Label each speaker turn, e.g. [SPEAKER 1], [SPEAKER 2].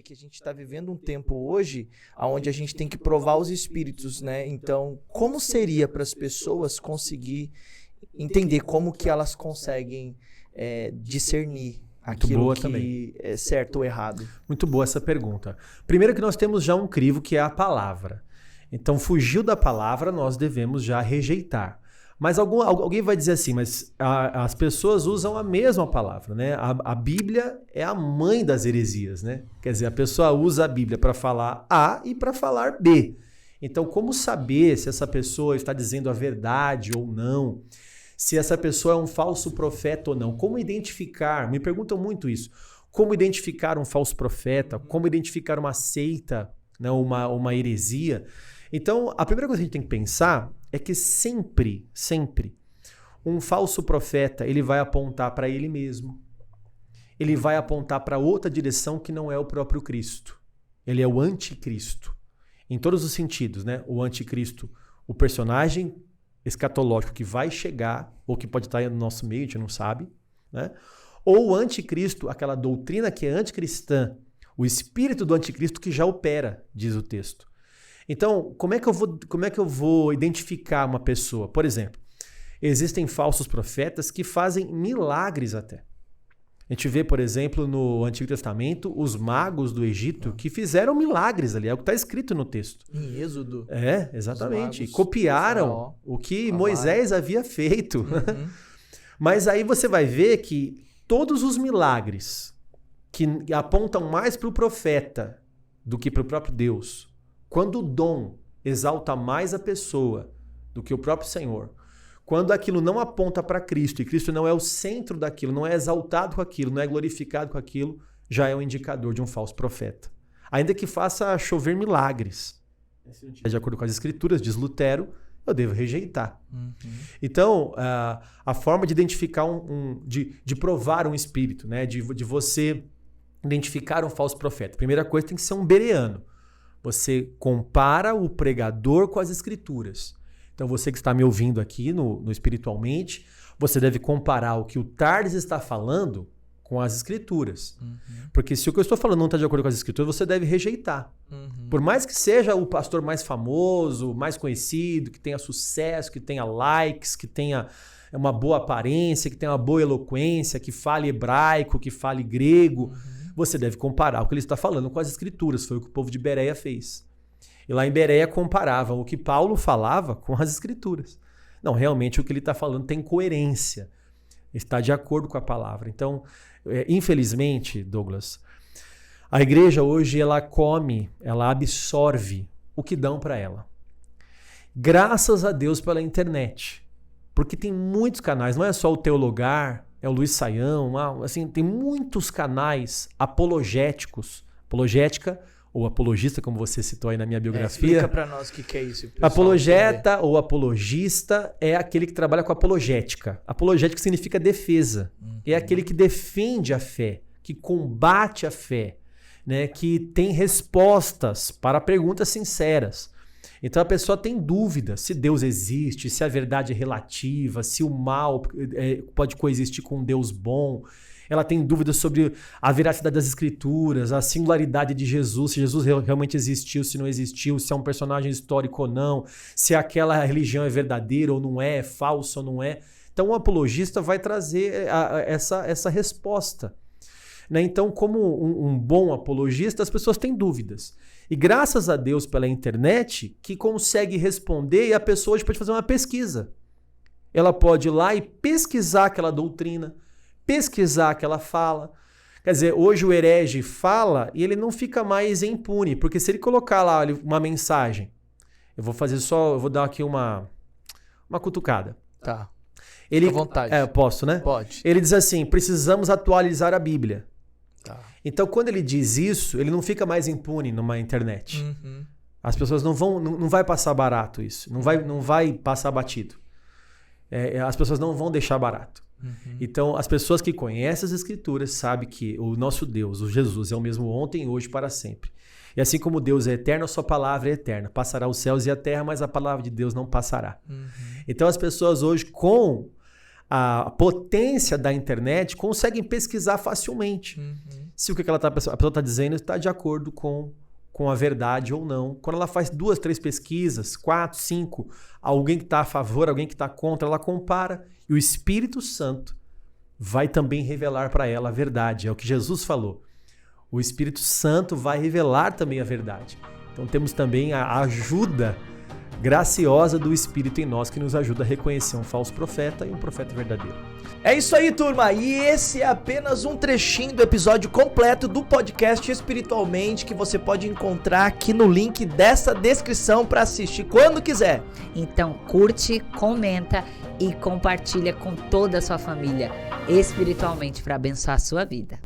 [SPEAKER 1] que a gente está vivendo um tempo hoje onde a gente tem que provar os espíritos, né? Então, como seria para as pessoas conseguir entender como que elas conseguem discernir aquilo que também é certo ou errado?
[SPEAKER 2] Muito boa essa pergunta. Primeiro que nós temos já um crivo que é a palavra. Então, fugiu da palavra, nós devemos já rejeitar. Mas alguém vai dizer assim, mas as pessoas usam a mesma palavra, né? A Bíblia é a mãe das heresias, né? Quer dizer, a pessoa usa a Bíblia para falar A e para falar B. Então, como saber se essa pessoa está dizendo a verdade ou não? Se essa pessoa é um falso profeta ou não? Como identificar? Me perguntam muito isso. Como identificar um falso profeta? Como identificar uma seita, né? uma heresia? Então, a primeira coisa que a gente tem que pensar é que sempre um falso profeta ele vai apontar para ele mesmo. Ele vai apontar para outra direção que não é o próprio Cristo. Ele é o anticristo. Em todos os sentidos, né? O anticristo, o personagem escatológico que vai chegar, ou que pode estar no nosso meio, a gente não sabe, né? Ou o anticristo, aquela doutrina que é anticristã, o espírito do anticristo que já opera, diz o texto. Então, como é que eu vou identificar uma pessoa? Por exemplo, existem falsos profetas que fazem milagres até. A gente vê, por exemplo, no Antigo Testamento, os magos do Egito que fizeram milagres ali. É o que está escrito no texto.
[SPEAKER 1] Em Êxodo.
[SPEAKER 2] É, exatamente. E copiaram o que Moisés havia feito.
[SPEAKER 1] Uhum.
[SPEAKER 2] Mas aí você vai ver que todos os milagres que apontam mais para o profeta do que para o próprio Deus, quando o dom exalta mais a pessoa do que o próprio Senhor, quando aquilo não aponta para Cristo e Cristo não é o centro daquilo, não é exaltado com aquilo, não é glorificado com aquilo, já é um indicador de um falso profeta. Ainda que faça chover milagres. De acordo com as Escrituras, diz Lutero, eu devo rejeitar.
[SPEAKER 1] Uhum.
[SPEAKER 2] Então, a forma de identificar de provar um espírito, né? de você identificar um falso profeta. A primeira coisa tem que ser um bereano. Você compara o pregador com as Escrituras. Então, você que está me ouvindo aqui no Espiritualmente, você deve comparar o que o Tardes está falando com as Escrituras.
[SPEAKER 1] Uhum.
[SPEAKER 2] Porque se o que eu estou falando não está de acordo com as Escrituras, você deve rejeitar.
[SPEAKER 1] Uhum.
[SPEAKER 2] Por mais que seja o pastor mais famoso, mais conhecido, que tenha sucesso, que tenha likes, que tenha uma boa aparência, que tenha uma boa eloquência, que fale hebraico, que fale grego, você deve comparar o que ele está falando com as Escrituras. Foi o que o povo de Bereia fez. E lá em Bereia comparavam o que Paulo falava com as Escrituras. Não, realmente o que ele está falando tem coerência. Está de acordo com a palavra. Então, infelizmente, Douglas, a igreja hoje ela come, ela absorve o que dão para ela. Graças a Deus pela internet. Porque tem muitos canais, não é só o Teologar, é o Luiz Saião, assim, tem muitos canais apologéticos, apologética ou apologista, como você citou aí na minha biografia.
[SPEAKER 1] Explica para nós o que é isso.
[SPEAKER 2] Apologeta ou apologista é aquele que trabalha com apologética. Apologética significa defesa. É aquele que defende a fé, que combate a fé, né? Que tem respostas para perguntas sinceras. Então a pessoa tem dúvida se Deus existe, se a verdade é relativa, se o mal pode coexistir com um Deus bom. Ela tem dúvidas sobre a veracidade das Escrituras, a singularidade de Jesus, se Jesus realmente existiu, se não existiu, se é um personagem histórico ou não, se aquela religião é verdadeira ou não é falsa ou não é. Então o apologista vai trazer essa resposta. Né? Então, como um bom apologista, as pessoas têm dúvidas. E graças a Deus pela internet, que consegue responder e a pessoa hoje pode fazer uma pesquisa. Ela pode ir lá e pesquisar aquela doutrina, pesquisar aquela fala. Quer dizer, hoje o herege fala e ele não fica mais impune, porque se ele colocar lá uma mensagem, eu vou dar aqui uma cutucada.
[SPEAKER 1] Tá.
[SPEAKER 2] Ele,
[SPEAKER 1] fica à vontade.
[SPEAKER 2] Posso, né?
[SPEAKER 1] Pode.
[SPEAKER 2] Ele diz assim, precisamos atualizar a Bíblia.
[SPEAKER 1] Tá.
[SPEAKER 2] Então, quando ele diz isso, ele não fica mais impune numa internet.
[SPEAKER 1] Uhum.
[SPEAKER 2] As pessoas não vai passar barato isso. Não vai passar batido. As pessoas não vão deixar barato.
[SPEAKER 1] Uhum.
[SPEAKER 2] Então, as pessoas que conhecem as Escrituras sabem que o nosso Deus, o Jesus, é o mesmo ontem, hoje e para sempre. E assim como Deus é eterno, a sua palavra é eterna. Passará os céus e a terra, mas a palavra de Deus não passará.
[SPEAKER 1] Uhum.
[SPEAKER 2] Então, as pessoas hoje, com a potência da internet, conseguem pesquisar facilmente.
[SPEAKER 1] Uhum.
[SPEAKER 2] se o que a pessoa está dizendo está de acordo com a verdade ou não. Quando ela faz 2, 3 pesquisas, 4, 5, alguém que está a favor, alguém que está contra, ela compara e o Espírito Santo vai também revelar para ela a verdade. É o que Jesus falou. O Espírito Santo vai revelar também a verdade. Então temos também a ajuda graciosa do Espírito em nós que nos ajuda a reconhecer um falso profeta e um profeta verdadeiro.
[SPEAKER 1] É isso aí, turma. E esse é apenas um trechinho do episódio completo do podcast Espiritualmente, que você pode encontrar aqui no link dessa descrição para assistir quando quiser.
[SPEAKER 3] Então curte, comenta e compartilha com toda a sua família espiritualmente para abençoar a sua vida.